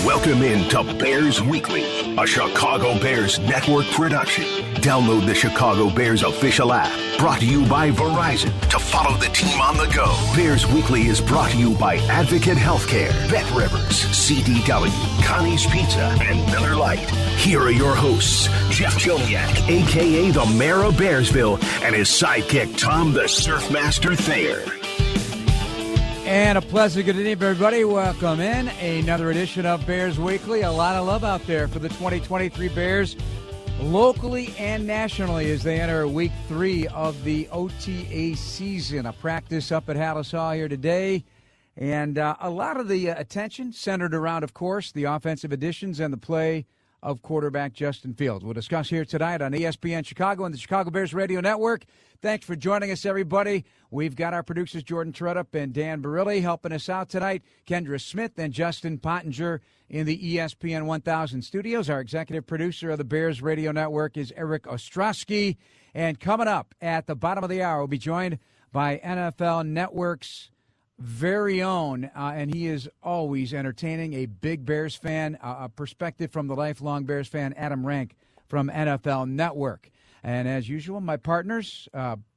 Welcome in to Bears Weekly, a Chicago Bears network production. Download the Chicago Bears official app, brought to you by Verizon, to follow the team on the go. Bears Weekly is brought to you by Advocate Healthcare, Bet Rivers, CDW, Connie's Pizza, and Miller Lite. Here are your hosts, Jeff Joniak, a.k.a. the Mayor of Bearsville, and his sidekick, Tom the Surfmaster Thayer. And a pleasant good evening, everybody. Welcome in another edition of Bears Weekly. A lot of love out there for the 2023 Bears, locally and nationally, as they enter week 3 of the OTA season. A practice up at Hallis Hall here today. And a lot of the attention centered around, of course, the offensive additions and the play of quarterback Justin Fields. We'll discuss here tonight on ESPN Chicago and the Chicago Bears Radio Network. Thanks for joining us, everybody. We've got our producers Jordan Tredup and Dan Barilli helping us out tonight. Kendra Smith and Justin Pottinger in the ESPN 1000 studios. Our executive producer of the Bears Radio Network is Eric Ostrowski. And coming up at the bottom of the hour, we'll be joined by NFL Network's very own, and he is always entertaining, a big Bears fan, a perspective from the lifelong Bears fan, Adam Rank from NFL Network. And as usual, my partners,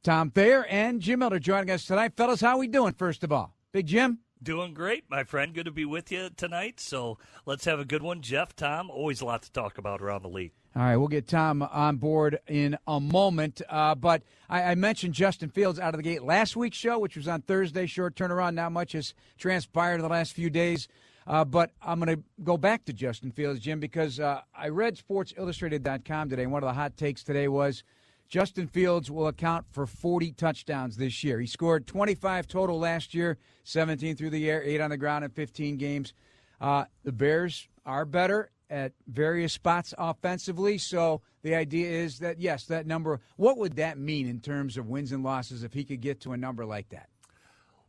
Tom Thayer and Jim Miller, joining us tonight. Fellas, how we doing, first of all? Big Jim? Doing great, my friend. Good to be with you tonight. So let's have a good one. Jeff, Tom, always a lot to talk about around the league. All right, we'll get Tom on board in a moment. But I mentioned Justin Fields out of the gate last week's show, which was on Thursday. Short turnaround. Not much has transpired in the last few days. But I'm going to go back to Justin Fields, Jim, because I read SportsIllustrated.com today, and one of the hot takes today was Justin Fields will account for 40 touchdowns this year. He scored 25 total last year, 17 through the air, 8 on the ground in 15 games. The Bears are better at various spots offensively, so the idea is that, yes, that number, what would that mean in terms of wins and losses if he could get to a number like that?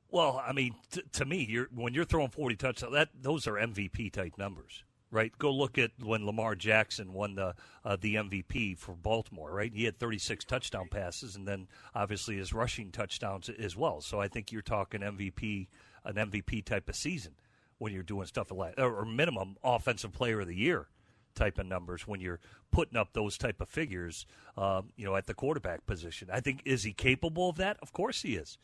Well, I mean, to me, when you're throwing 40 touchdowns, those are MVP-type numbers, right? Go look at when Lamar Jackson won the MVP for Baltimore, right? He had 36 touchdown passes, and then obviously his rushing touchdowns as well. So I think you're talking an MVP type of season when you're doing stuff like that, or minimum offensive player of the year type of numbers when you're putting up those type of figures, at the quarterback position. I think, is he capable of that? Of course he is.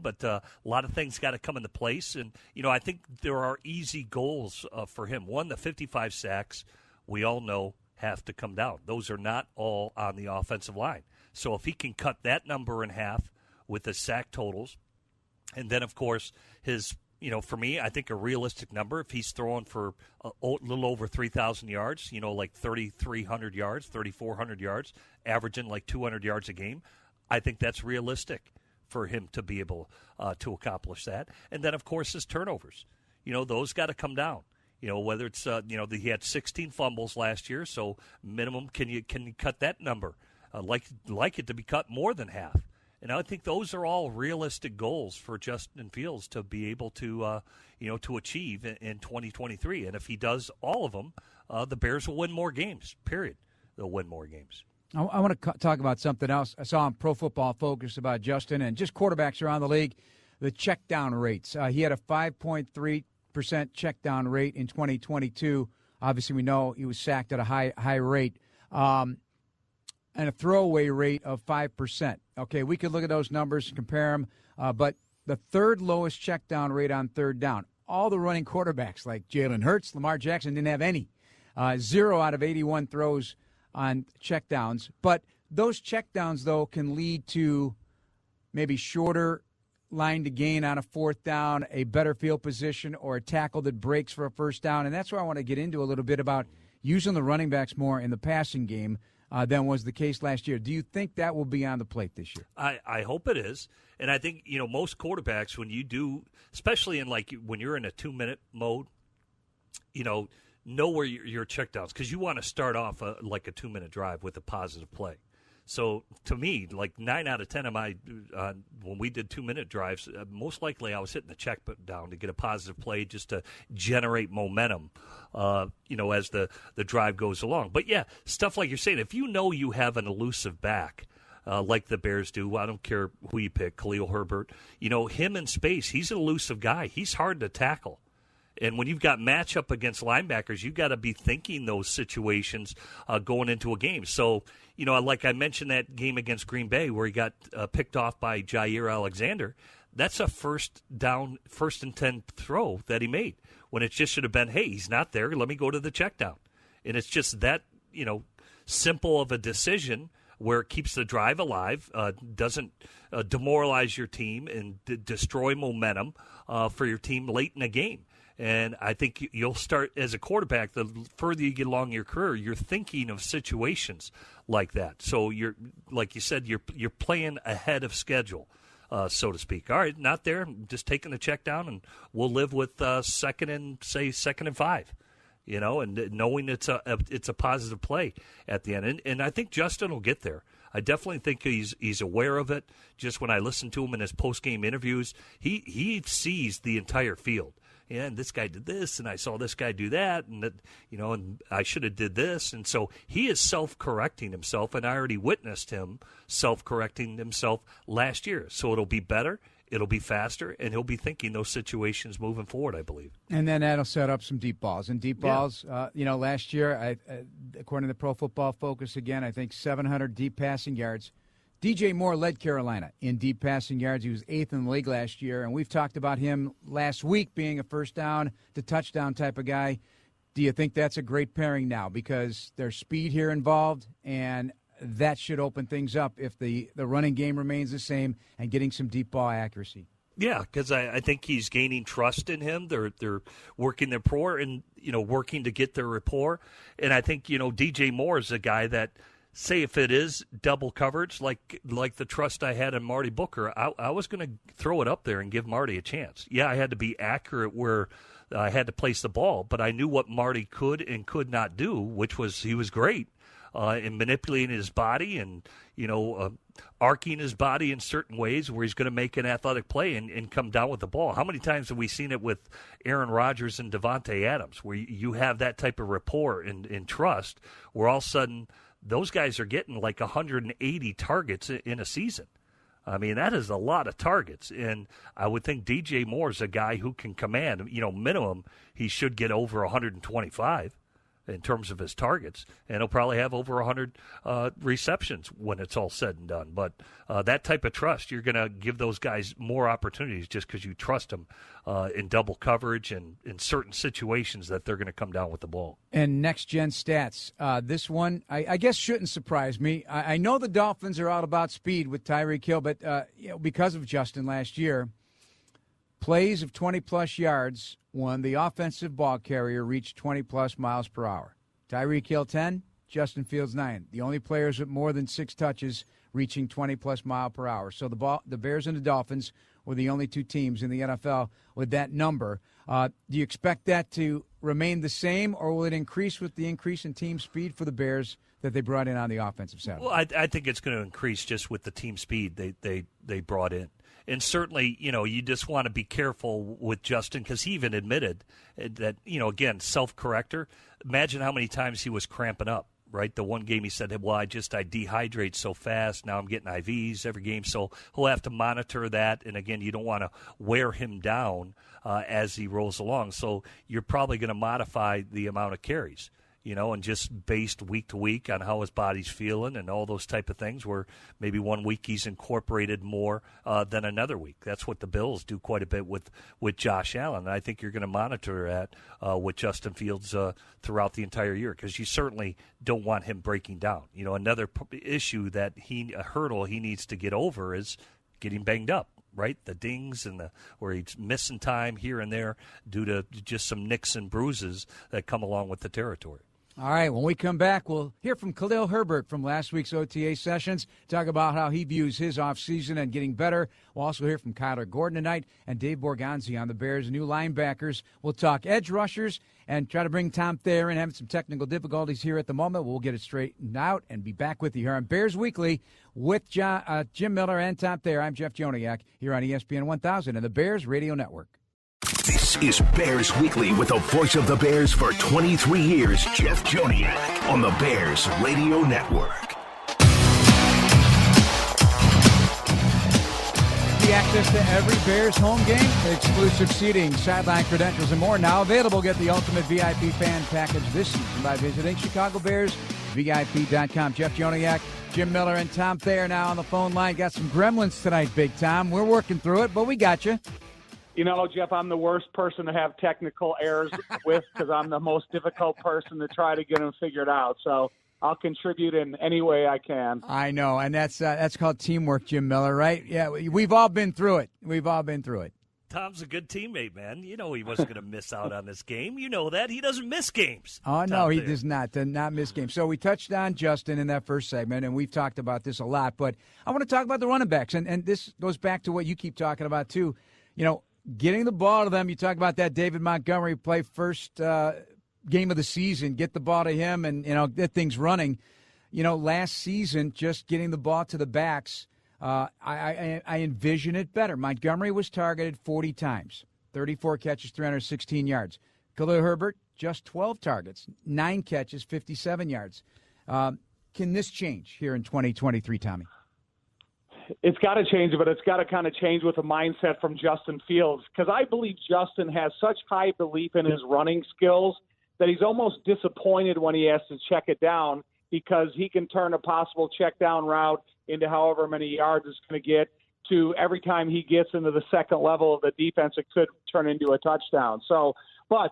But a lot of things got to come into place. And, I think there are easy goals for him. One, the 55 sacks, we all know, have to come down. Those are not all on the offensive line. So if he can cut that number in half with the sack totals, and then, of course, his, for me, I think a realistic number, if he's throwing for a little over 3,000 yards, like 3,300 yards, 3,400 yards, averaging like 200 yards a game, I think that's realistic for him to be able to accomplish that. And then, of course, his turnovers. Those got to come down. Whether it's, he had 16 fumbles last year, so minimum, can you cut that number? Like it to be cut more than half. And I think those are all realistic goals for Justin Fields to be able to, to achieve in 2023. And if he does all of them, the Bears will win more games, period. They'll win more games. I want to talk about something else. I saw on Pro Football Focus about Justin and just quarterbacks around the league, the check down rates. He had a 5.3% check down rate in 2022. Obviously, we know he was sacked at a high rate. And a throwaway rate of 5%. Okay, we could look at those numbers and compare them. But the third lowest check down rate on third down, all the running quarterbacks like Jalen Hurts, Lamar Jackson didn't have any. 0 out of 81 throws on checkdowns. But those checkdowns, though, can lead to maybe shorter line to gain on a fourth down, a better field position, or a tackle that breaks for a first down. And that's where I want to get into a little bit about using the running backs more in the passing game than was the case last year. Do you think that will be on the plate this year? I hope it is. And I think, most quarterbacks, when you do, especially in when you're in a 2-minute mode, know where your checkdowns, because you want to start off like a 2-minute drive with a positive play. So to me, 9 out of 10 of my when we did 2-minute drives, most likely I was hitting the check down to get a positive play just to generate momentum, as the drive goes along. But yeah, stuff like you're saying, if you have an elusive back, like the Bears do, I don't care who you pick, Khalil Herbert, him in space, he's an elusive guy. He's hard to tackle. And when you've got matchup against linebackers, you've got to be thinking those situations going into a game. So, like I mentioned that game against Green Bay where he got picked off by Jair Alexander, that's a first and 10 throw that he made when it just should have been, hey, he's not there, let me go to the check down. And it's just that, simple of a decision where it keeps the drive alive, doesn't demoralize your team and destroy momentum for your team late in a game. And I think you'll start, as a quarterback, the further you get along your career, you're thinking of situations like that. So you're, like you said, you're playing ahead of schedule, so to speak. All right, not there, just taking the check down, and we'll live with second and 5. And knowing it's a positive play at the end. And I think Justin will get there. I definitely think he's aware of it. Just when I listen to him in his post-game interviews, he sees the entire field. And this guy did this, and I saw this guy do that, and that, and I should have did this. And so he is self-correcting himself, and I already witnessed him self-correcting himself last year. So it'll be better. It'll be faster, and he'll be thinking those situations moving forward, I believe. And then that'll set up some deep balls. And deep balls, last year, according to Pro Football Focus, again, I think 700 deep passing yards. DJ Moore led Carolina in deep passing yards. He was 8th in the league last year, and we've talked about him last week being a first down to touchdown type of guy. Do you think that's a great pairing now? Because there's speed here involved, and that should open things up if the running game remains the same and getting some deep ball accuracy. Yeah, because I think he's gaining trust in him. They're working their rapport and, working to get their rapport. And I think, DJ Moore is a guy that, say if it is double coverage, like the trust I had in Marty Booker, I was going to throw it up there and give Marty a chance. Yeah, I had to be accurate where I had to place the ball, but I knew what Marty could and could not do, which was he was great in manipulating his body and, arcing his body in certain ways where he's going to make an athletic play and come down with the ball. How many times have we seen it with Aaron Rodgers and Devontae Adams where you have that type of rapport and trust where all of a sudden those guys are getting like 180 targets in a season. I mean, that is a lot of targets. And I would think DJ Moore is a guy who can command, minimum, he should get over 125 in terms of his targets. And he'll probably have over 100 receptions when it's all said and done. But that type of trust, you're going to give those guys more opportunities just because you trust them in double coverage and in certain situations that they're going to come down with the ball. And next-gen stats. This one, I guess, shouldn't surprise me. I know the Dolphins are all about speed with Tyreek Hill, but because of Justin last year, plays of 20-plus yards when the offensive ball carrier reached 20-plus miles per hour. Tyreek Hill, 10, Justin Fields, 9. The only players with more than 6 touches reaching 20-plus mile per hour. So the Bears and the Dolphins were the only 2 teams in the NFL with that number. Do you expect that to remain the same, or will it increase with the increase in team speed for the Bears that they brought in on the offensive side? Well, I think it's going to increase just with the team speed they brought in. And certainly, you just want to be careful with Justin because he even admitted that, again, self-corrector. Imagine how many times he was cramping up, right? The one game he said, well, I dehydrate so fast. Now I'm getting IVs every game. So he'll have to monitor that. And, again, you don't want to wear him down as he rolls along. So you're probably going to modify the amount of carries. And just based week to week on how his body's feeling and all those type of things where maybe one week he's incorporated more than another week. That's what the Bills do quite a bit with Josh Allen. And I think you're going to monitor that with Justin Fields throughout the entire year because you certainly don't want him breaking down. Another issue that a hurdle he needs to get over is getting banged up. Right, the dings and where he's missing time here and there due to just some nicks and bruises that come along with the territory. All right, when we come back, we'll hear from Khalil Herbert from last week's OTA sessions, talk about how he views his offseason and getting better. We'll also hear from Kyler Gordon tonight and Dave Borgonzi on the Bears' new linebackers. We'll talk edge rushers and try to bring Tom Thayer in, having some technical difficulties here at the moment. We'll get it straightened out and be back with you here on Bears Weekly with Jim Miller and Tom Thayer. I'm Jeff Joniak here on ESPN 1000 and the Bears Radio Network. This is Bears Weekly with the voice of the Bears for 23 years, Jeff Joniak, on the Bears Radio Network. Easy access to every Bears home game, exclusive seating, sideline credentials, and more. Now available. Get the ultimate VIP fan package this season by visiting ChicagoBearsVIP.com. Jeff Joniak, Jim Miller, and Tom Thayer now on the phone line. Got some gremlins tonight, Big Tom. We're working through it, but we got you. You know, Jeff, I'm the worst person to have technical errors with because I'm the most difficult person to try to get them figured out. So I'll contribute in any way I can. I know, and that's called teamwork, Jim Miller, right? Yeah, we've all been through it. We've all been through it. Tom's a good teammate, man. You know he wasn't going to miss out on this game. You know that. He doesn't miss games. Oh, no, he does not miss games. So we touched on Justin in that first segment, and we've talked about this a lot. But I want to talk about the running backs, and this goes back to what you keep talking about, too. You know, getting the ball to them. You talk about that David Montgomery play first game of the season, get the ball to him and, you know, get things running. You know, last season, just getting the ball to the backs, I envision it better. Montgomery was targeted 40 times, 34 catches, 316 yards. Khalil Herbert, just 12 targets, 9 catches, 57 yards. Can this change here in 2023, Tommy? It's got to change, but it's got to kind of change with a mindset from Justin Fields, because I believe Justin has such high belief in his running skills that he's almost disappointed when he has to check it down, because he can turn a possible check down route into however many yards it's going to get to every time he gets into the second level of the defense, it could turn into a touchdown. So, but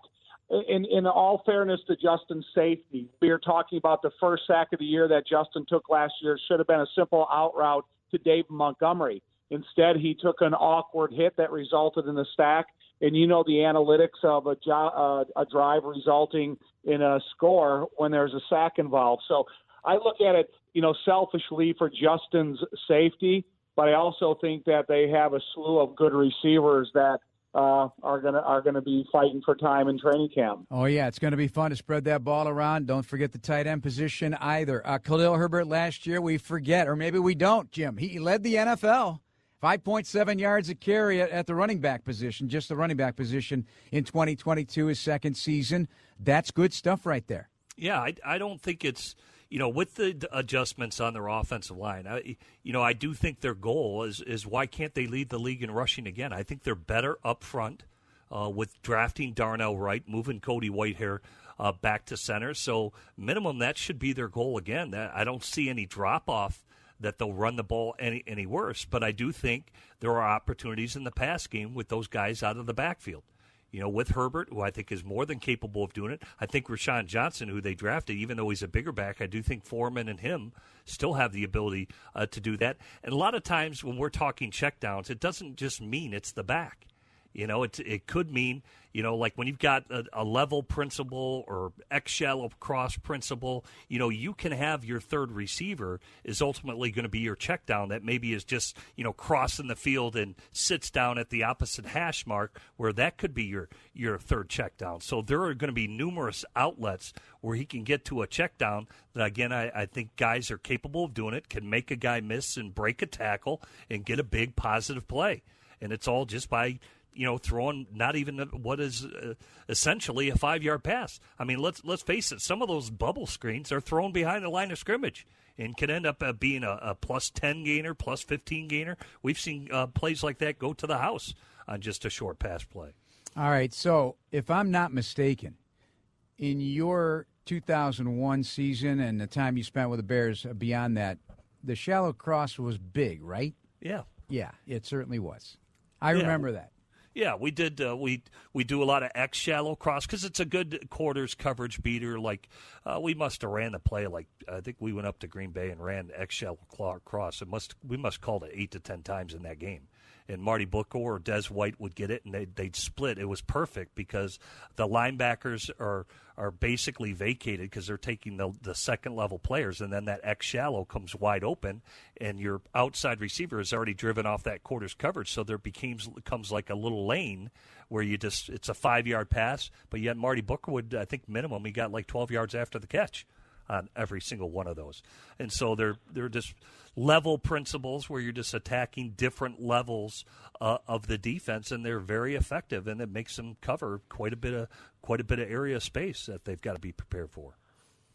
in all fairness to Justin's safety, we are talking about the first sack of the year that Justin took last year. Should have been a simple out route to David Montgomery. Instead, he took an awkward hit that resulted in a sack. And you know the analytics of a drive resulting in a score when there's a sack involved. So I look at it, you know, selfishly for Justin's safety, but I also think that they have a slew of good receivers that are gonna be fighting for time in training camp. Oh, yeah, it's going to be fun to spread that ball around. Don't forget the tight end position either. Khalil Herbert last year, we forget, or maybe we don't, Jim. He led the NFL. 5.7 yards a carry at the running back position, just the running back position in 2022, his second season. That's good stuff right there. Yeah, I don't think it's, you know, with the adjustments on their offensive line, I do think their goal is why can't they lead the league in rushing again? I think they're better up front with drafting Darnell Wright, moving Cody Whitehair back to center. So minimum, that should be their goal again. I don't see any drop-off that they'll run the ball any worse, but I do think there are opportunities in the pass game with those guys out of the backfield. You know, with Herbert, who I think is more than capable of doing it. I think Rashawn Johnson, who they drafted, even though he's a bigger back, I do think Foreman and him still have the ability to do that. And a lot of times when we're talking checkdowns, it doesn't just mean it's the back. You know, it could mean, you know, like when you've got a level principle or X-shallow cross principle, you know, you can have your third receiver is ultimately going to be your check down that maybe is just, you know, crossing the field and sits down at the opposite hash mark, where that could be your third check down. So there are going to be numerous outlets where he can get to a check down that, again, I think guys are capable of doing it, can make a guy miss and break a tackle and get a big positive play. And it's all just by, you know, throwing not even what is essentially a 5-yard pass. I mean, let's face it, some of those bubble screens are thrown behind the line of scrimmage and can end up being a plus 10 gainer, plus 15 gainer. We've seen plays like that go to the house on just a short pass play. All right, so if I'm not mistaken, in your 2001 season and the time you spent with the Bears beyond that, the shallow cross was big, right? Yeah. Yeah, it certainly was. I remember that. Yeah, we did. We do a lot of X shallow cross because it's a good quarters coverage beater. Like we must have ran the play. Like I think we went up to Green Bay and ran X shallow cross. We must called it 8 to 10 times in that game. And Marty Booker or Des White would get it, and they'd split. It was perfect because the linebackers are basically vacated because they're taking the second-level players, and then that X-shallow comes wide open, and your outside receiver is already driven off that quarter's coverage, so there comes like a little lane where it's a 5-yard pass, but yet Marty Booker would, I think minimum, he got like 12 yards after the catch on every single one of those. And so they're just level principles where you're just attacking different levels of the defense, and they're very effective, and it makes them cover quite a bit of area space that they've got to be prepared for.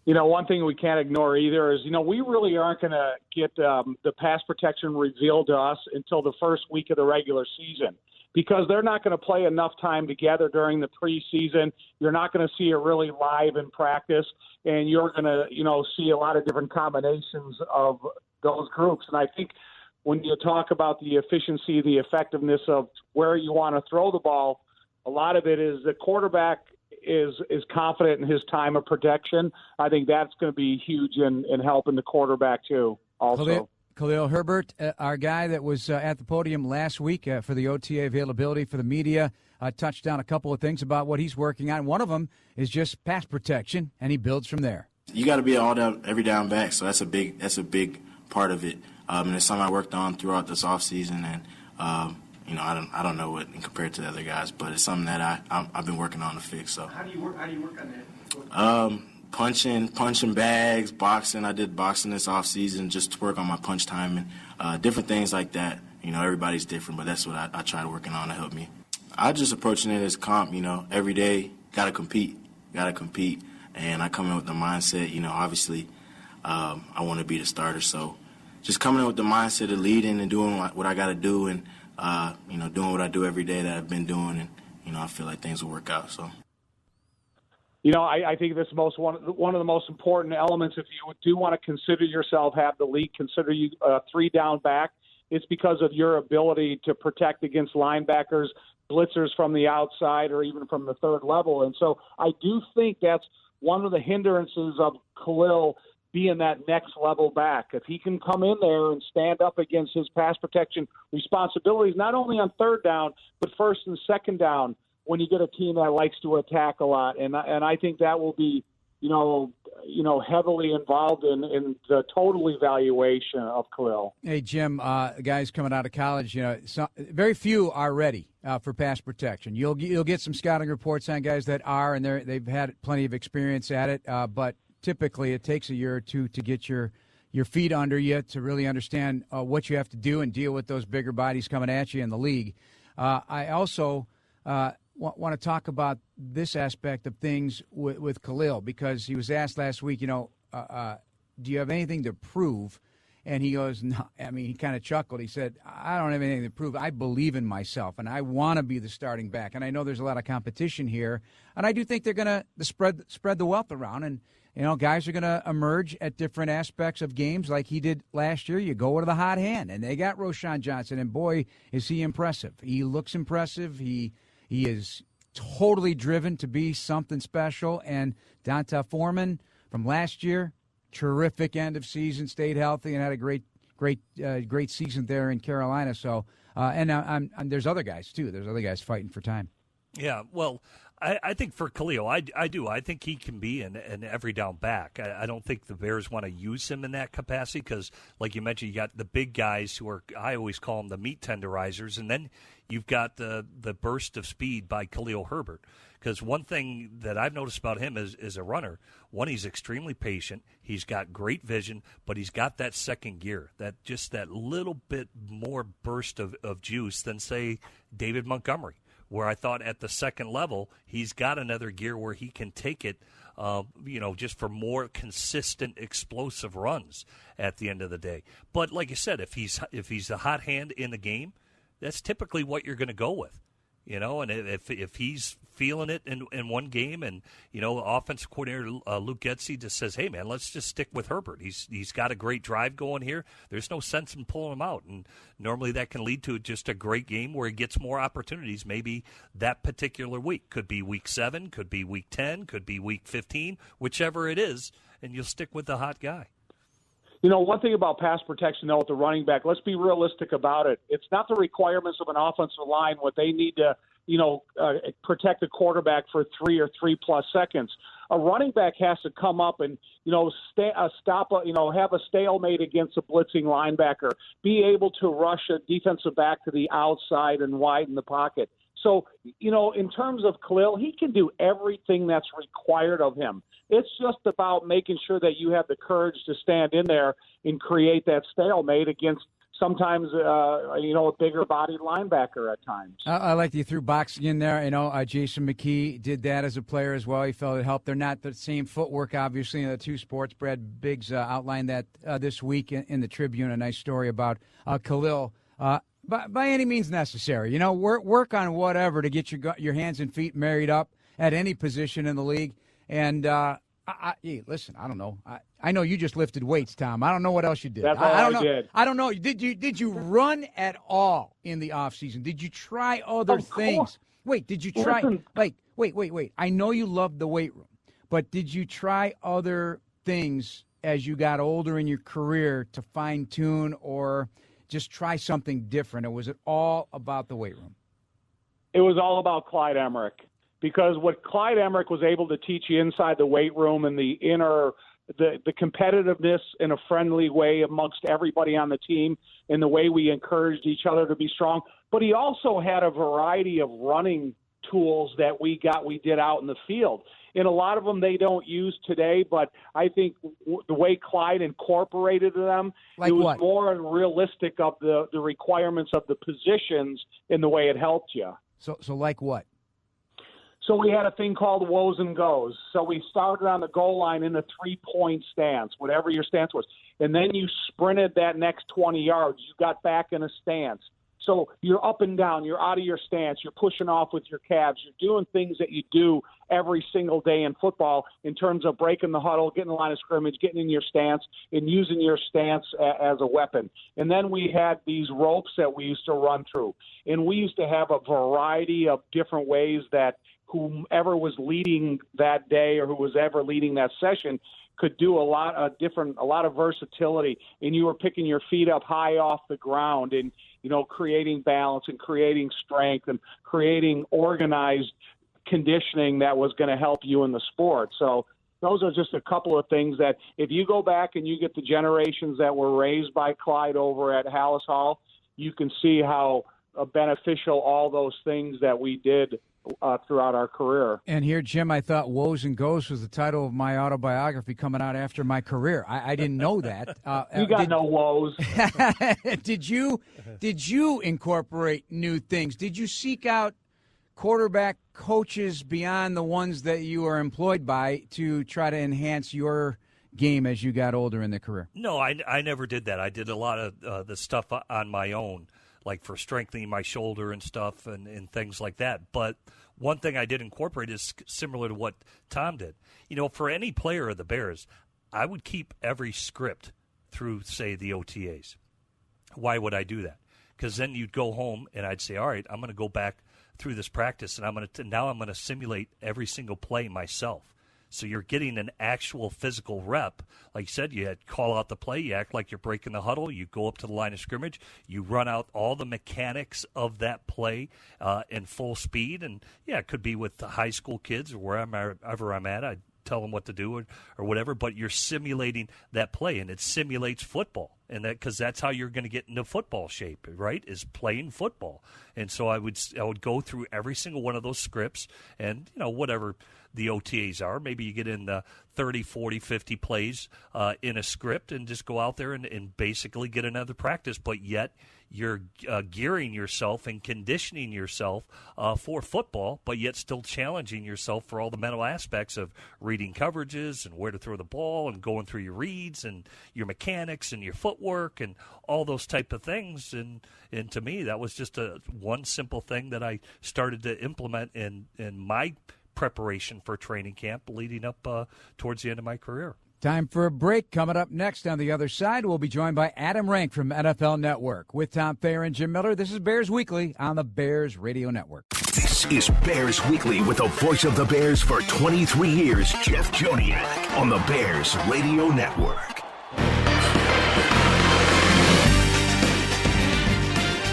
One thing we can't ignore either is, we really aren't going to get the pass protection revealed to us until the first week of the regular season, because they're not going to play enough time together during the preseason. You're not going to see it really live in practice, and you're going to, see a lot of different combinations of those groups. And I think when you talk about the efficiency, the effectiveness of where you want to throw the ball, a lot of it is the quarterback is confident in his time of protection. I think that's going to be huge in helping the quarterback too also. Khalil Herbert, our guy that was at the podium last week for the OTA availability for the media, touched on a couple of things about what he's working on. One of them is just pass protection, and he builds from there. You got to be every down back, so that's a big part of it. And it's something I worked on throughout this offseason, and I don't know what compared to the other guys, but it's something that I've been working on to fix. So how do you work on that? Punching bags, boxing. I did boxing this off season just to work on my punch timing, different things like that. Everybody's different, but that's what I try to working on to help me. I just approaching it as comp. Every day gotta compete, and I come in with the mindset. Obviously, I want to be the starter, so just coming in with the mindset of leading and doing what I got to do, and doing what I do every day that I've been doing, and I feel like things will work out. So. I think this is one of the most important elements. If you do want to consider yourself, have the league consider you three down back, it's because of your ability to protect against linebackers, blitzers from the outside, or even from the third level. And so I do think that's one of the hindrances of Khalil being that next level back. If he can come in there and stand up against his pass protection responsibilities, not only on third down, but first and second down, when you get a team that likes to attack a lot. And I think that will be, heavily involved in the total evaluation of Khalil. Hey, Jim, guys coming out of college, very few are ready for pass protection. You'll get some scouting reports on guys that are, and they've had plenty of experience at it, but typically it takes a year or two to get your feet under you to really understand what you have to do and deal with those bigger bodies coming at you in the league. I also want to talk about this aspect of things with Khalil, because he was asked last week, do you have anything to prove? And he goes, no. He kind of chuckled. He said, I don't have anything to prove. I believe in myself, and I want to be the starting back. And I know there's a lot of competition here, and I do think they're going to spread the wealth around. And, guys are going to emerge at different aspects of games like he did last year. You go to the hot hand, and they got Roschon Johnson, and boy, is he impressive. He looks impressive. He is totally driven to be something special. And Donta Foreman from last year, terrific end of season, stayed healthy, and had a great season there in Carolina. So, and there's other guys too. There's other guys fighting for time. Yeah, well, I think for Khalil, I do. I think he can be an every down back. I don't think the Bears want to use him in that capacity because, like you mentioned, you got the big guys who are, I always call them the meat tenderizers, and then you've got the burst of speed by Khalil Herbert. Because one thing that I've noticed about him is a runner, he's extremely patient. He's got great vision, but he's got that second gear, that little bit more burst of juice than, say, David Montgomery, where I thought at the second level he's got another gear where he can take it, just for more consistent, explosive runs at the end of the day. But like you said, if he's a hot hand in the game, that's typically what you're going to go with. And if he's feeling it in one game, and offensive coordinator Luke Getsy just says, "Hey man, let's just stick with Herbert. He's got a great drive going here. There's no sense in pulling him out." And normally that can lead to just a great game where he gets more opportunities. Maybe that particular week could be week 7, could be week 10, could be week 15, whichever it is, and you'll stick with the hot guy. One thing about pass protection, though, with the running back, let's be realistic about it. It's not the requirements of an offensive line, what they need to, protect the quarterback for 3 or 3+ seconds. A running back has to come up and, have a stalemate against a blitzing linebacker, be able to rush a defensive back to the outside and widen the pocket. So, in terms of Khalil, he can do everything that's required of him. It's just about making sure that you have the courage to stand in there and create that stalemate against sometimes, a bigger-bodied linebacker at times. I like that you threw boxing in there. Jason McKee did that as a player as well. He felt it helped. They're not the same footwork, obviously, in the two sports. Brad Biggs outlined that this week in the Tribune, a nice story about Khalil. By any means necessary. Work on whatever to get your hands and feet married up at any position in the league. And listen, I don't know. I know you just lifted weights, Tom. I don't know what else you did. That's all I did. I don't know. Did you run at all in the off season? Did you try other things? Wait, did you try? Wait. I know you loved the weight room, but did you try other things as you got older in your career to fine tune or just try something different, or was it all about the weight room? It was all about Clyde Emmerich, because what Clyde Emmerich was able to teach you inside the weight room and the competitiveness in a friendly way amongst everybody on the team and the way we encouraged each other to be strong. But he also had a variety of running tools that we did out in the field. And a lot of them they don't use today, but I think the way Clyde incorporated them, it was more realistic of the requirements of the positions in the way it helped you. So like what? So we had a thing called woes and goes. So we started on the goal line in a 3-point stance, whatever your stance was. And then you sprinted that next 20 yards. You got back in a stance. So you're up and down. You're out of your stance. You're pushing off with your calves. You're doing things that you do every single day in football in terms of breaking the huddle, getting the line of scrimmage, getting in your stance, and using your stance as a weapon. And then we had these ropes that we used to run through. And we used to have a variety of different ways that whomever was leading that day or who was ever leading that session could do a lot of versatility. And you were picking your feet up high off the ground and, creating balance and creating strength and creating organized conditioning that was going to help you in the sport. So those are just a couple of things that if you go back and you get the generations that were raised by Clyde over at Hallis Hall, you can see how beneficial all those things that we did throughout our career. And here, Jim, I thought Woes and Goes was the title of my autobiography coming out after my career. I didn't know that. You got no woes. Did you incorporate new things? Did you seek out quarterback coaches beyond the ones that you are employed by to try to enhance your game as you got older in the career? No, I never did that. I did a lot of the stuff on my own, like for strengthening my shoulder and stuff and things like that. But one thing I did incorporate is similar to what Tom did. For any player of the Bears, I would keep every script through, say, the OTAs. Why would I do that? Because then you'd go home and I'd say, all right, I'm going to go back through this practice and I'm going to simulate every single play myself. So you're getting an actual physical rep. Like you said, you call out the play, you act like you're breaking the huddle, you go up to the line of scrimmage, you run out all the mechanics of that play in full speed. And, it could be with the high school kids or wherever I'm at. I tell them what to do or whatever, but you're simulating that play, and it simulates football. And because that's how you're going to get into football shape, right, is playing football. And so I would go through every single one of those scripts and, whatever the OTAs are. Maybe you get in the 30, 40, 50 plays in a script and just go out there and basically get another practice, but yet you're gearing yourself and conditioning yourself for football, but yet still challenging yourself for all the mental aspects of reading coverages and where to throw the ball and going through your reads and your mechanics and your footwork and all those type of things. And to me, that was just one simple thing that I started to implement in my preparation for training camp leading up towards the end of my career. Time for a break. Coming up next on the other side, we'll be joined by Adam Rank from NFL Network. With Tom Thayer and Jim Miller, this is Bears Weekly on the Bears Radio Network. This is Bears Weekly with the voice of the Bears for 23 years, Jeff Joniak, on the Bears Radio Network.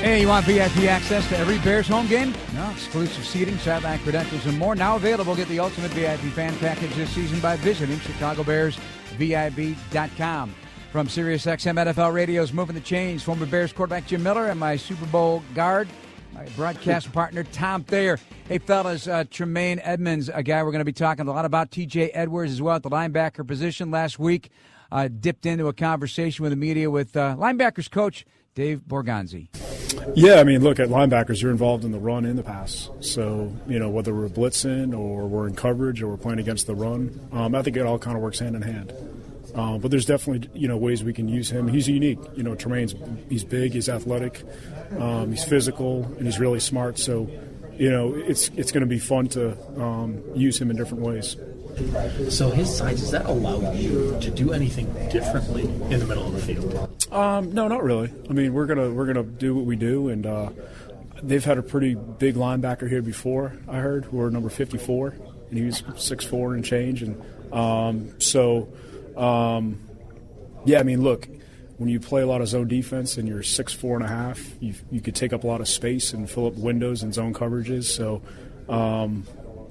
Hey, you want VIP access to every Bears home game? No, exclusive seating, sideline credentials, and more. Now available. Get the ultimate VIP fan package this season by visiting ChicagoBearsVIB.com. From SiriusXM NFL Radio's Moving the Chains, former Bears quarterback Jim Miller and my Super Bowl guard, my broadcast partner Tom Thayer. Hey, fellas, Tremaine Edmonds, a guy we're going to be talking a lot about. TJ Edwards as well at the linebacker position last week. Dipped into a conversation with the media with linebackers coach Dave Borgonzi. Yeah, I mean, look, at linebackers, you're involved in the run and the pass. So, whether we're blitzing or we're in coverage or we're playing against the run, I think it all kind of works hand in hand. But there's definitely, ways we can use him. He's unique. Tremaine's, he's big, he's athletic, he's physical, and he's really smart. So, it's going to be fun to use him in different ways. So his size, does that allow you to do anything differently in the middle of the field? No, not really. I mean, we're gonna do what we do, and they've had a pretty big linebacker here before, I heard, who are number 54, and he was 6'4" and change, and yeah, I mean, look, when you play a lot of zone defense and you're 6'4.5", you could take up a lot of space and fill up windows and zone coverages. So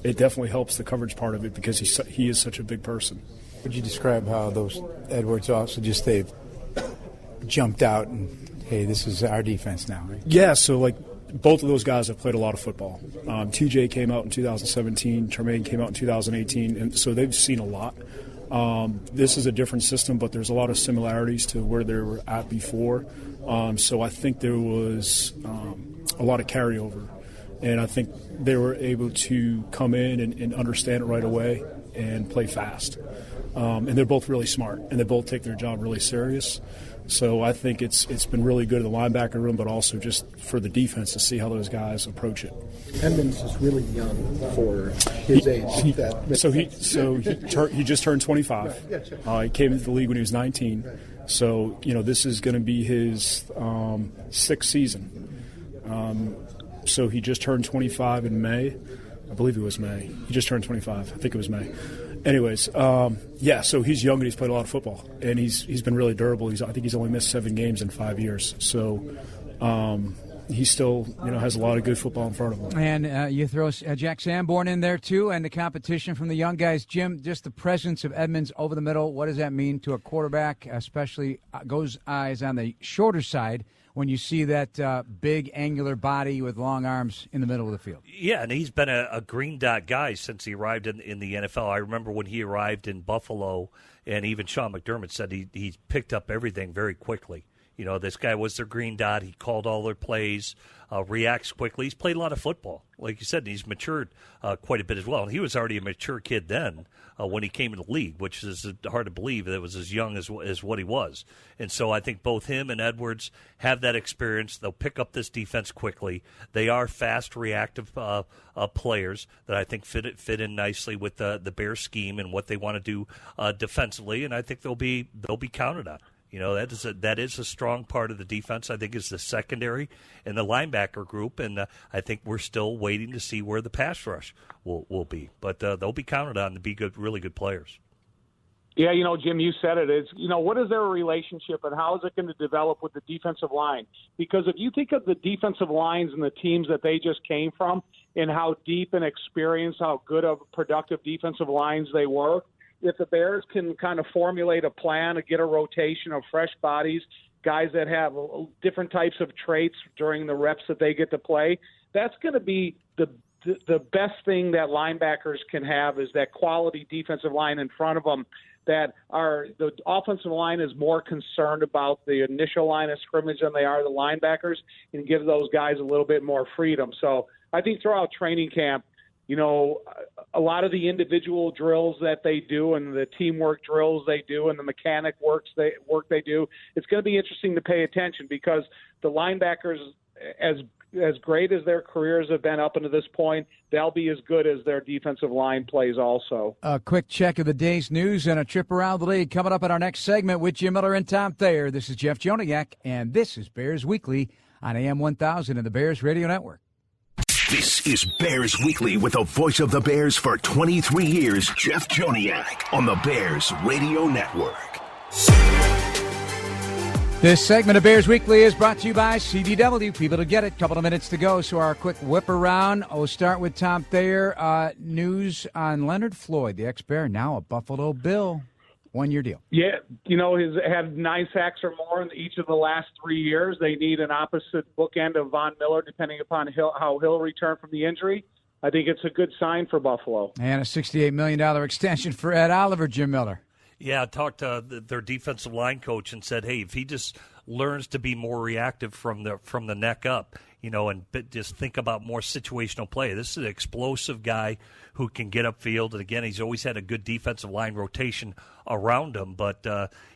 it definitely helps the coverage part of it because he is such a big person. Would you describe how those Edwards also they've jumped out and, hey, this is our defense now, right? Yeah, so like both of those guys have played a lot of football. TJ came out in 2017, Tremaine came out in 2018, and so they've seen a lot. This is a different system, but there's a lot of similarities to where they were at before. So I think there was a lot of carryover, and I think they were able to come in and understand it right away and play fast. And they're both really smart, and they both take their job really serious. So I think it's been really good in the linebacker room, but also just for the defense to see how those guys approach it. Edmonds is really young for his age. He just turned 25. He came into the league when he was 19. So this is going to be his sixth season. So he just turned 25 in May. I believe it was May. He just turned 25. I think it was May. Anyways, so he's young and he's played a lot of football, and he's been really durable. I think he's only missed 7 games in 5 years. So he still has a lot of good football in front of him. And you throw Jack Sanborn in there too, and the competition from the young guys. Jim, just the presence of Edmonds over the middle, what does that mean to a quarterback, especially goes eyes on the shorter side when you see that big angular body with long arms in the middle of the field? Yeah, and he's been a green dot guy since he arrived in the NFL. I remember when he arrived in Buffalo, and even Sean McDermott said he picked up everything very quickly. This guy was their green dot. He called all their plays, reacts quickly. He's played a lot of football. Like you said, and he's matured quite a bit as well. And he was already a mature kid then when he came in the league, which is hard to believe that it was as young as what he was. And so I think both him and Edwards have that experience. They'll pick up this defense quickly. They are fast, reactive players that I think fit in nicely with the Bears scheme and what they want to do defensively. And I think they'll be counted on. That is a strong part of the defense, I think, is the secondary and the linebacker group, and I think we're still waiting to see where the pass rush will be. But they'll be counted on to be really good players. Yeah, Jim, you said it. It's, what is their relationship and how is it going to develop with the defensive line? Because if you think of the defensive lines and the teams that they just came from and how deep and experienced, how good of productive defensive lines they were, if the Bears can kind of formulate a plan to get a rotation of fresh bodies, guys that have different types of traits during the reps that they get to play, that's going to be the best thing that linebackers can have is that quality defensive line in front of them that the offensive line is more concerned about the initial line of scrimmage than they are the linebackers and give those guys a little bit more freedom. So I think throughout training camp, a lot of the individual drills that they do and the teamwork drills they do and the mechanic work they do, it's going to be interesting to pay attention because the linebackers, as great as their careers have been up until this point, they'll be as good as their defensive line plays also. A quick check of the day's news and a trip around the league coming up in our next segment with Jim Miller and Tom Thayer. This is Jeff Joniak, and this is Bears Weekly on AM 1000 and the Bears Radio Network. This is Bears Weekly with the voice of the Bears for 23 years, Jeff Joniak, on the Bears Radio Network. This segment of Bears Weekly is brought to you by CDW. People to get it. Couple of minutes to go, so our quick whip around. We'll start with Tom Thayer. News on Leonard Floyd, the ex-Bear, now a Buffalo Bill. 1-year deal. Yeah, he's had 9 sacks or more in each of the last 3 years. They need an opposite bookend of Von Miller, depending upon how he'll return from the injury. I think it's a good sign for Buffalo. And a $68 million extension for Ed Oliver, Jim Miller. Yeah, I talked to their defensive line coach and said, hey, if he just learns to be more reactive from the neck up, and just think about more situational play. This is an explosive guy who can get upfield, and again, he's always had a good defensive line rotation around him, but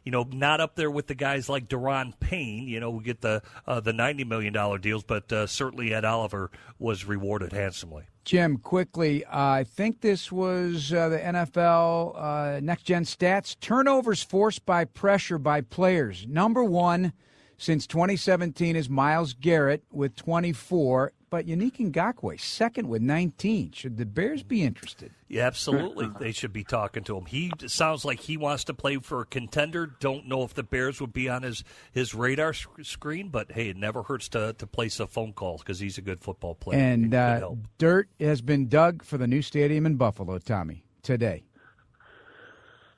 not up there with the guys like Daron Payne, who get the $90 million deals, but certainly Ed Oliver was rewarded handsomely. Jim, quickly, I think this was the NFL next-gen stats. Turnovers forced by pressure by players. Number one since 2017 is Myles Garrett with 24, but Yannick Ngakoue second with 19. Should the Bears be interested? Yeah, absolutely. They should be talking to him. He sounds like he wants to play for a contender. Don't know if the Bears would be on his radar screen, but, hey, it never hurts to place a phone call because he's a good football player. And dirt has been dug for the new stadium in Buffalo, Tommy, today.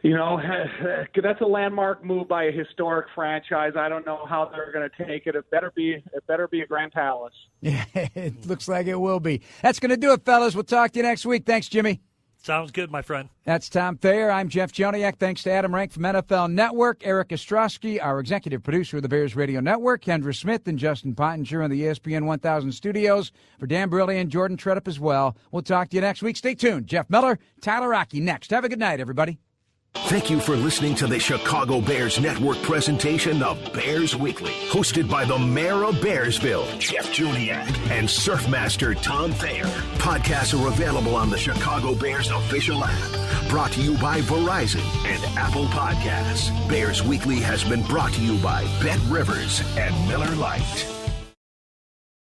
That's a landmark move by a historic franchise. I don't know how they're going to take it. It better be a Grand Palace. Yeah, it looks like it will be. That's going to do it, fellas. We'll talk to you next week. Thanks, Jimmy. Sounds good, my friend. That's Tom Thayer. I'm Jeff Joniak. Thanks to Adam Rank from NFL Network, Eric Ostrowski, our executive producer of the Bears Radio Network, Kendra Smith and Justin Pottinger in the ESPN 1000 studios. For Dan Brilli and Jordan Tredup as well. We'll talk to you next week. Stay tuned. Jeff Miller, Tyler Rocky next. Have a good night, everybody. Thank you for listening to the Chicago Bears Network presentation of Bears Weekly, hosted by the mayor of Bearsville, Jeff Joniak, and Surfmaster Tom Thayer. Podcasts are available on the Chicago Bears official app. Brought to you by Verizon and Apple Podcasts. Bears Weekly has been brought to you by Bet Rivers and Miller Lite.